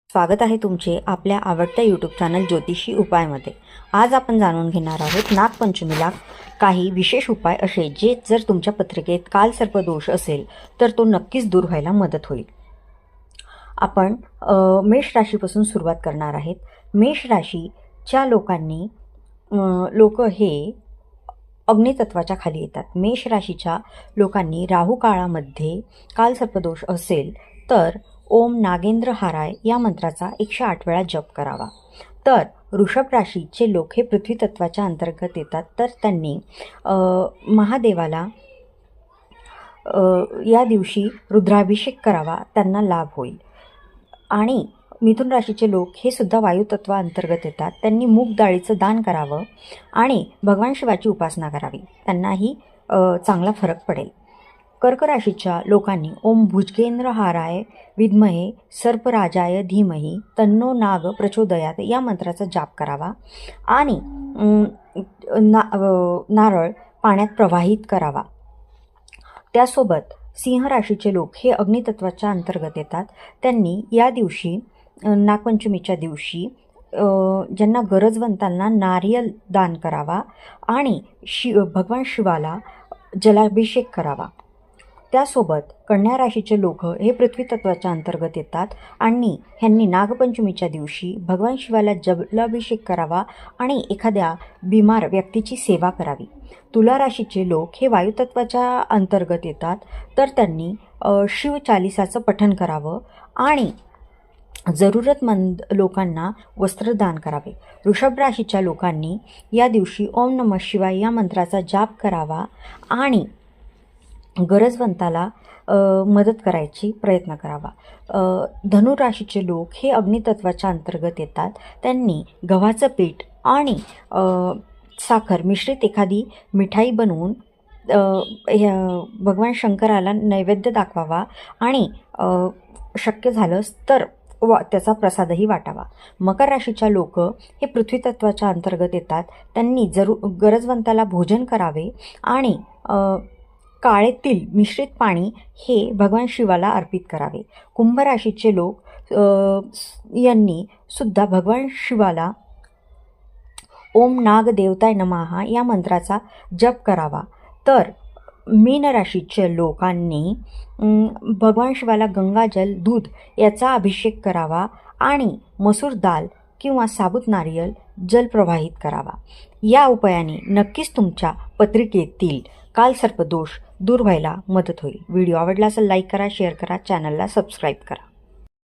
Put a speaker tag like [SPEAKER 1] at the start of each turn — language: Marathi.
[SPEAKER 1] स्वागत आहे तुमचे आपल्या आवडत्या यूट्यूब चॅनल ज्योतिषी उपायमध्ये। आज आपण जाणून घेणार आहोत नागपंचमीला काही विशेष उपाय असे जे जर तुमच्या पत्रिकेत कालसर्पदोष असेल तर तो नक्कीच दूर व्हायला मदत होईल। आपण मेष राशीपासून सुरुवात करणार आहेत। मेष राशीच्या लोक हे अग्नितत्वाच्या खाली येतात। मेष राशीच्या लोकांनी राहू काळामध्ये कालसर्पदोष असेल तर ओम नागेंद्र हाराय या मंत्राचा 108 वेळा जप करावा। तर वृषभ राशीचे लोक हे पृथ्वी तत्वाच्या अंतर्गत येतात, तर त्यांनी महादेवाला या दिवशी रुद्राभिषेक करावा, त्यांना लाभ होईल। आणि मिथुन राशीचे लोक हे सुद्धा वायुतत्वा अंतर्गत येतात, त्यांनी मूग डाळीचं दान करावं आणि भगवान शिवाची उपासना करावी, त्यांनाही चांगला फरक पडेल। कर्क राशीच्या लोकांनी ओम भुजगेंद्र हाराय विद्महे सर्पराजाय धीमहि तन्नो नाग प्रचोदयात या मंत्राचा जाप करावा आणि नारळ पाण्यात प्रवाहित करावा। त्यासोबत सिंह राशीचे लोक हे अग्नितत्वाच्या अंतर्गत येतात, त्यांनी या दिवशी नागपंचमीच्या दिवशी ज्यांना गरजवंतांना नारियल दान करावा आणि भगवान शिवाला जलाभिषेक करावा। त्यासोबत कन्या राशीचे लोक हे पृथ्वी तत्वाच्या अंतर्गत येतात आणि ह्यांनी नागपंचमीच्या दिवशी भगवान शिवाला जलाभिषेक करावा आणि एखाद्या बिमार व्यक्तीची सेवा करावी। तुला राशीचे लोक हे वायुतत्वाच्या अंतर्गत येतात, तर त्यांनी शिवचालिसाचं पठण करावं आणि जरूरतमंद लोकांना वस्त्रदान करावे। वृषभ राशीच्या लोकांनी या दिवशी ओम नमः शिवाय या मंत्राचा जाप करावा आणि गरजवंताला मदत करायची प्रयत्न करावा। धनु राशीचे लोक हे अग्नितत्वाच्या अंतर्गत येतात, त्यांनी गव्हाचं पीठ आणि साखर मिश्रित एखादी मिठाई बनवून भगवान शंकराला नैवेद्य दाखवावा आणि शक्य झालंच तर त्याचा प्रसादही वाटावा। मकर राशीच्या लोक हे पृथ्वी तत्वाच्या अंतर्गत येतात, त्यांनी गरजवंताला भोजन करावे आणि काळे तीळ मिश्रित पाणी हे भगवान शिवाला अर्पित करावे। कुंभ राशीचे लोक यांनी सुद्धा भगवान शिवाला ओम नाग देवताय नमः या मंत्राचा जप करावा। तर मीन राशीच्या लोकांनी भगवान शिवाला गंगाजल दूध याचा अभिषेक करावा आणि मसूर दाल किंवा साबूत नारियल जल प्रवाहित करावा। या उपायाने नक्कीच तुमच्या पत्रिकेतील कालसर्पदोष दूर व्हायला मदत होईल। व्हिडिओ आवडला असेल लाईक करा, शेअर करा, चॅनलला सबस्क्राईब करा।